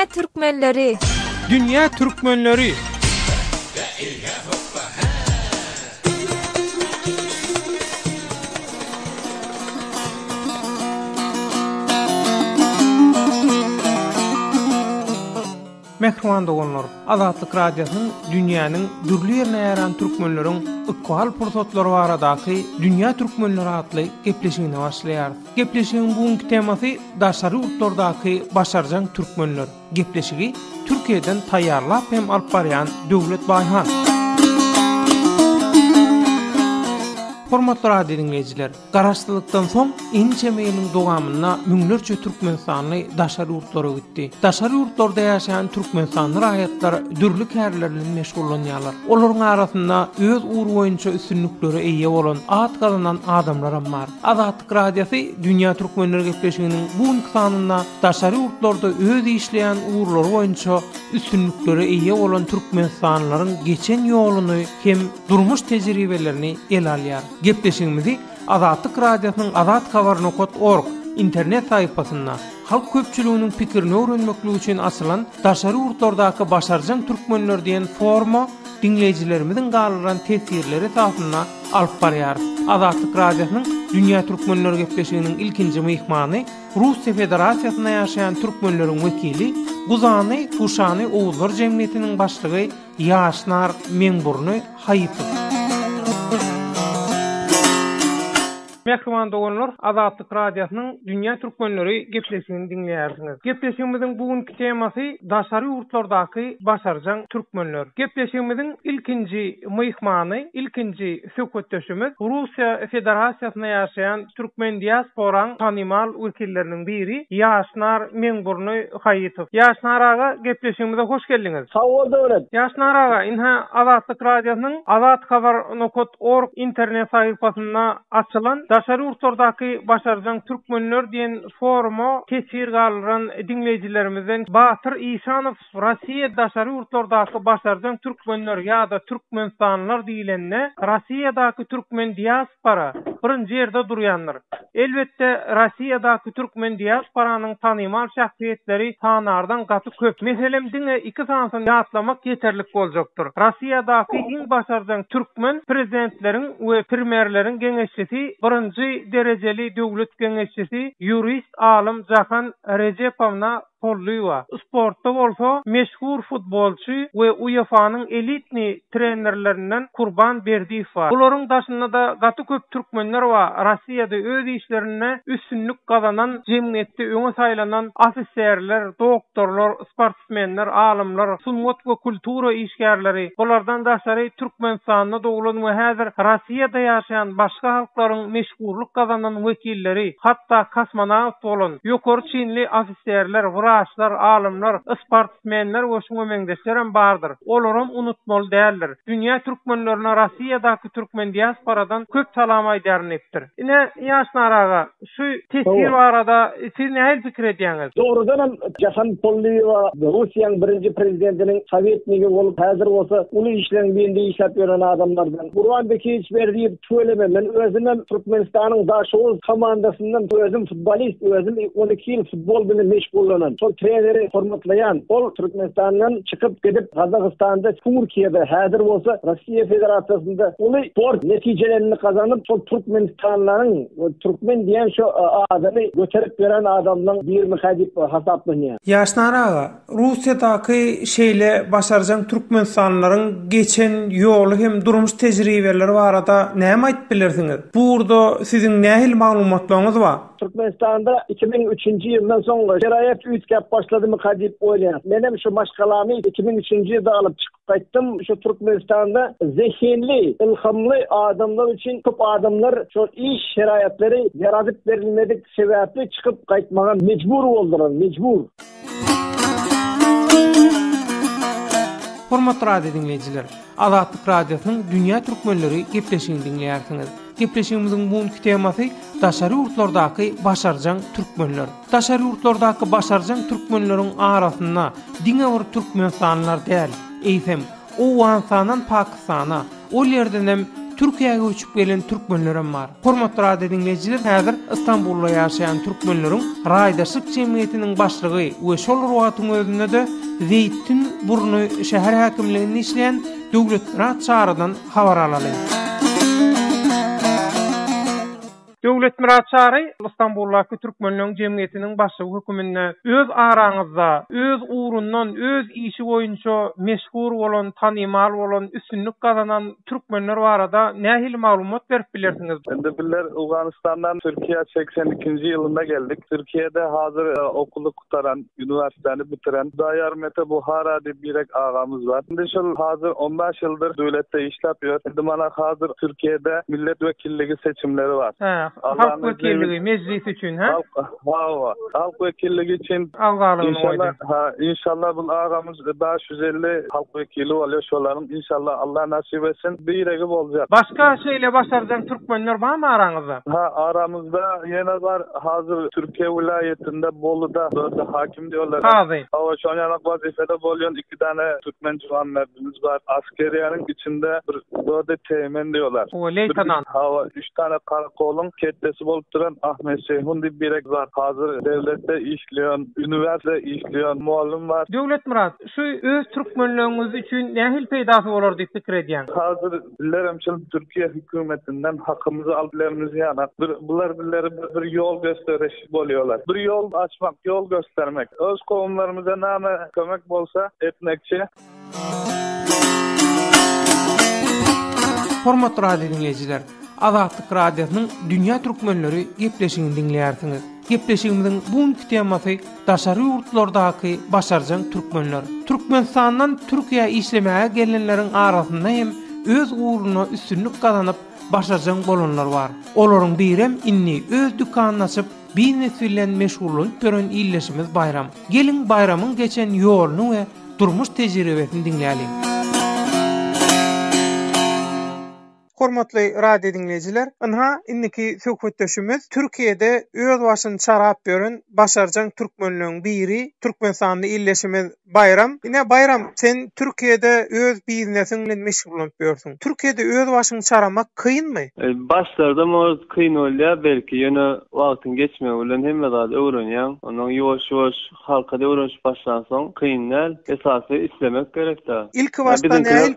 Dünya Türkmenleri. Dünya Türkmenleri. Mehriman dogonlar, Azatlyk Radiosynyň dünýäniň dürli ýerine ýaran türkmenleriň ykbal pursatlary baradaky Dünya Türkmenleri adly gepleşigine başlaýar. Gepleşigiň bugunky temasy daşary urtlardaky başarjan türkmenler. Gepleşigi Türkiýeden taýýarlap hem alyp barýan Döwlet Baýhan. Hormatly radio dinleyijiler, garaşdyrlykdan soň inçe meýiliň dowamyna müňlerçe türkmenstanly daşary urtlara gitdi. Daşary urtlarda ýaşaýan türkmenstanly raýatlar dürli kärlerle meşgullanýarlar. Olaryň arasynda öz uğur boýunça üstünlükleri eýe bolan at gazanan adamlar bar. Azatlyk Radiosy Dünya Türkmenleri gepleşiginiň bugunky sanynda daşary urtlarda öz işleýän uğurlary boýunça üstünlükleri eýe bolan türkmenstanlylaryň geçen ýoluny hem durmuş tejribelerini el alýar. Gepleşigimizi Azatlyk Radiosynyň azathabar.org internet saýpasynda halk köpçüliginiň pikirini öwrenmeklik üçin açylan daşary urtlardaky başarjan türkmenler diýen forma dinleýijilerimiziň galyran tesirleri tarapyndan alyp barýar. Azatlyk Radiosynyň Dünya Türkmenleri gepleşiginiň ilkinji myhmany Russiýa Federasiýasyna ýaşaýan türkmenleriň wekili Guzany Kuşany Owuzlar Jemgyýetiniň başlygy Ýaşnar Meňburny Haýypov. Mehriman dogonlar, Azatlyk Radiosynyň Dünya Türkmenleri gepleşigini dinleýärsiňiz. Gepleşigimiziň bugunky temasy daşary urtlardaky başarjan türkmenler. Gepleşigimiziň ilkinji myhmany, ilkinji söhbetdeşimiz Russiýa Federasiýasyna ýaşaýan türkmen diasporaň tanymal wekilleriniň biri Ýaşnar Meňburny Haýypov. Ýaşnar aga, gepleşigimize hoş geldiňiz. Sag bol döwlet. Ýaşnar aga, inha Azatlyk Radiosynyň azathabar.org internet saýpasynda açylan daşary urtlardaky başarjan türkmenler diýen foruma tesir galyran dinleýijilerimizden Batyr Işanow Rossiýa daşary urtlardaky başarjan türkmenler ýa-da türkmenstanlylar diýilende Rossiýadaky türkmen diaspora birinji ýerde durýanlar. Elbetde Rossiýadaky türkmen diasporanyň tanymal şahsiýetleri sanardan gaty köp. Meselem diňe iki sanasyny ýatlamak ýeterlik boljakdyr. Rossiýadaky iň başarjan türkmen prezidentleriň we primerleriň geňeşçisi birinji derejeli döwlet geňeşçisi jurist alim Jahan Rejepovna Pollywa. Sportda bolsa meşhur futbolçy we UEFA'nyň elitni trenerlerinden Kurban Berdiýew bar. Bularyň daşynda da gaty köp türkmenler bar. Rossiýada öz işlerine üstünlük gazanan, jemgyýetde öňe saýlanan ofisserler, doktorlar, sportsmenler, alimler, sunmat we kultura işgärleri. Bulardan daşary Türkmenistanda doglan we häzir Rossiýada ýaşaýan başga halklaryň meşhurluk gazanan wekilleri, hatda kosmonawt bolan, ýokary çinli ofisserler, wraçlar, alimler, sportsmenler we şoňa meňdeşler hem bardyr. Olaram unutmaly däldir. Dünya türkmenlerine Rossiýadaky türkmen diasporadan köp salam aýdarnypdyr. Ine Ýaşnar aga, şu tesir barada siz näme pikir edýäňiz? Doğrudan Jahan Pollywa Russiýanyň birinji prezidentiniň sowetnigi bolup häzir bolsa uly işlenýände işläp ýören adamlardan. Kurban Bekiýew berdiýip söyleme, men özüm Türkmenistanyň daşoğuz komandasyndan özüm futbolist, özüm 12 ýyl futbol bilen meşgullanan. Sol treneri hormatlayan, ol Türkmenistanyň çykyp gidip Kazakstanda, Türkiýede häzir bolsa Rossiýa Federasiýasynda uly sport netijelerini kazanyp sol Türkmenistanlaryň türkmen diýen şu adamy göterip beren adamlaryň birmi hadip hasaplanýar. Ýaşnar aga, Russiýadaky şeýle başarjan türkmenstanlylaryň geçen ýoly hem durmuş tejribeleri barada näme aýdyp bilersiňiz? Burada siziň nähil maglumatlaryňyz bar? Türkmenistan'da 2003. yıldan sonra şerayet üytgap başladım kadip oylayan. Benim şu maşgalami 2003. yılda alıp çıkıp kayttım. Şu Türkmenistan'da zehinli, ilhamlı adamlar için çok adamlar şu iş şerayetleri yaratıp verilmedik sebeple çıkıp kaytmağa mecbur oldular. Mecbur. Hormatly radio dinleyijiler, Azatlyk Radiosynyň Dünya Türkmenleri gepleşigini dinleýärsiňiz. Gepleşigimiziň bugunky temasy daşary urtlardaky başarjan türkmenler. Daşary urtlardaky başarjan türkmenleriň arasynda diňe bir türkmenstanlylar däl, eýsem o Awganistandan Pakistana, o ýerden hem Türkiýe'ge göçüp gelen türkmenlerim bar. Hormatly radio dinleyijiler, häzir Istanbulda ýaşaýan türkmenleriň raýdaşlyk jemgyýetiniň başlygy we şol ruhatyň özünde de Zeytin Burnu şäher häkimliginde işleýän Döwlet Çağrıdan habar alaly. Döwlet Çağrı Istanbuldaky türkmenleriň jemgyýetiniň başlygy hökümine öz araňyzda, öz uğrundan, öz işi boýunça meşhur bolan, tanymal bolan, üstünlük gazanan türkmenler barada nähili maglumat berip bilersiňiz? Endi bizler Awganystandan Türkiýe 82-nji ýylynda geldik. Türkiýede hazır okuly gutaran, üniversiteni bitiren Dayar Mete Buhara diýip birek agamyz bar. Endi şol hazır 15 ýyldyr döwletde işläp ýör. Endi mana hazır Türkiýede millet wekilligi seçimleri bar. Halk wekilligi meclis üçin, ha? Halk wekilligi üçin inşallah bu agamyz 550 halk wekili bolýar. Şolaryň inşallah Allah nasip etsin biregi boljak. Başka şeýle başarjak türkmenler barmy araňyzda? Aramızda ýene bar hazır Türkiýe vilayetinde Bolu'da hakim diyorlar. Hava şonyanak vazifede bolýan 2 tane Türkmen jowandlarymyz bar. Askeriýanyň içinde bir dörde teğmen diyorlar. O leytenant. Hava 3 tane karakolun kettesi bolup duran Ahmet Seyhun diýip birek bar. Hazır devlette işleýän, üniversite işleýän muallim bar. Döwlet Murat, şu öz türkmenleriňiz üçin nähil peýdasy bolar diýip pikir edýän? Hazır bilerimçil Türkiýe hökümetinden hakkımızı aldılarımız yana. Bunlar bir yol gösteriş bolýarlar. Bir yol açmak, yol göstermek. Öz kowumlarymyza näme kömek bolsa etmekçi. Hormatly radio dinleyijiler, Azatlyk radiosynyň Dünýä türkmenleri gepleşigini dinleýärsiňiz. Gepleşigimiziň bugunky temasy daşary ýurtlardaky başarjak türkmenler. Türkmenistandan Türkiýe işlemäge gelenleriň arasynda hem öz uğruna üstünlük kazanıp başarjak bolanlar bar. Olaryň birem inni öz dükanyny açyp biznes bilen meşgullyk gören illeşimiz Bayram. Gelin Bayramyň geçen ýoluny we durmuş tejribesini dinleýäli. Hormatly radio dinleyijiler, anha inniki söhbetdeşimiz Türkiýede öz başyny çarap beren başarjak türkmenleriň biri Türkmenistanda illeşimiz Bayram. Ine Bayram, sen Türkiýede öz biznesing bilen meşgul bolýarsyň. Türkiýede öz başyny çaramak kynmy? Başlarda moz kyn bolýar, belki ýene wagtyň geçmegi bilen hemme zat öwrenýär. Onuň ýoş-ýoş halka öwrenýär başlansoň kynlar esasy islemek gerekdir. İlk başda näil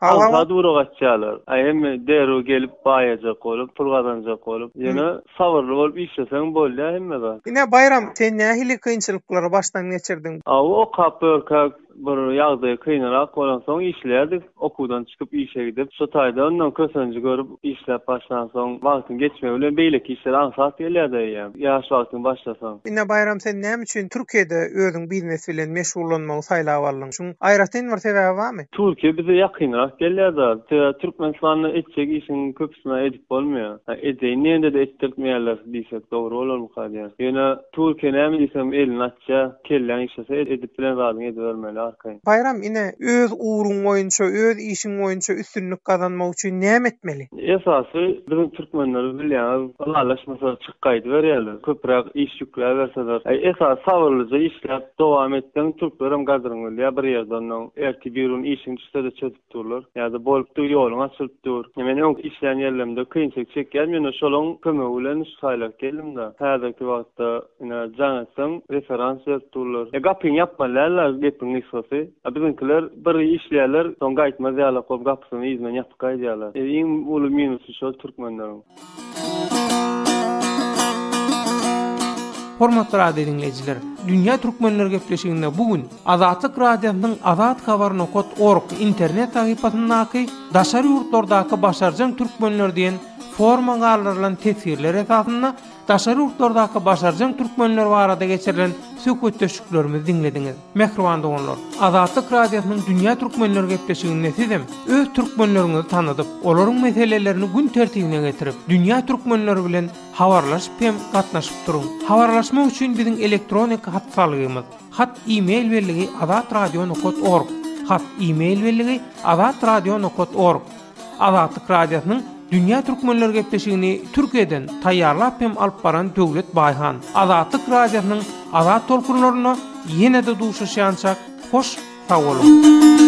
Alta duragaççalar. Hem dero gelip bayajak olup, pul gazanjak olup, ýene sabırly bolup işleseň bolýar hemme zat. Ine Bayram, sen nähili kynçylyklary başdan geçirdiň? O kapörka bir ýagdaý kynanrak bolan soň işlerdik. Okudan çykyp işe gidip, şu taýda ondan kösenji görüp işläp başlansoň, wagtyň geçmegi bilen beýleki işler ansat gelýärdi. Ýaş wagtyň başlasoň. Ine Bayram, sen näme üçin Türkiýede özüň biznes bilen meşgullanmagy saýlap aldyň? Şuň aýratyn bir sebäbi barmy? Türkiýe bize ýakynrak gelýärdi. Türkmenistanyň etjek işiniň köpüsine edip bolmaýar. Edýände de etdirtmeýärler diýsek dogry bolar kadýar. Ýene Türkiýe näme diýsem elini açja, kellen işlese edip bilen zadyň edibermeli. Bayram, ine öz uğrun boýunça, öz işiň boýunça üstünlük kazanmak üçin näme etmeli? Esasy bizim türkmenler bilýär, alaşmasa çykgaýdy berýärler. Köpräk iş ýükler berseler. Esas sabırlyca işläp dowam etdiň türklerim gazyryň bilýär. Bir ýerden erki birun işiň düşse çözüp durlar. Ýa-da bolup dur ýoluň açylyp dur. Meni o işleýän ýerlerimde kynçylyk çekýän, meni şolaň kömegi bilen saýlap geldim-de. Häzirki wagtda ine jaňatyň referans berip durlar. Gapyň ýapmalar, gepin bizimkiler bir işleýärler, soň gaýtmaz ýaly goýup gapysyny ýüzüne ýapyp gaýdýarlar. Iň uly minusy şol türkmenleriň. Hormatly radio dinleyijiler, Dünýä türkmenleri gepleşiginde bugün Azatlyk radiosynyň azathabar.org internet sahypasyndaky daşary ýurtlardaky başarjak türkmenler diýen forma garlarylan tesirler esasynda daşary ýurtlardaky başarjak türkmenler barada geçirilen söhbetdeşiklerimizi dinlediňiz. Mehriban doganlar, Azatlyk radiosynyň Dünýä türkmenleri gepleşiginde sizem öz türkmenleriňizi tanadyp, olaryň meselelerini gün tertibine getirip, dünýä türkmenleri bilen habarlaşyp hem gatnaşyp durun. Habarlaşmak üçin biziň elektronik hat salgymyz. Hat e-mail berligi azatradio.org. Hat e-mail berligi azatradio.org. Azatlyk radiosynyň Dünýä türkmenleri gepleşigini Türkiýeden taýýarlap hem alyp baran Döwlet Baýhan. Azatlyk radiosynyň azat tolkunlaryna ýene-de duşuşýançak hoş sag bolun.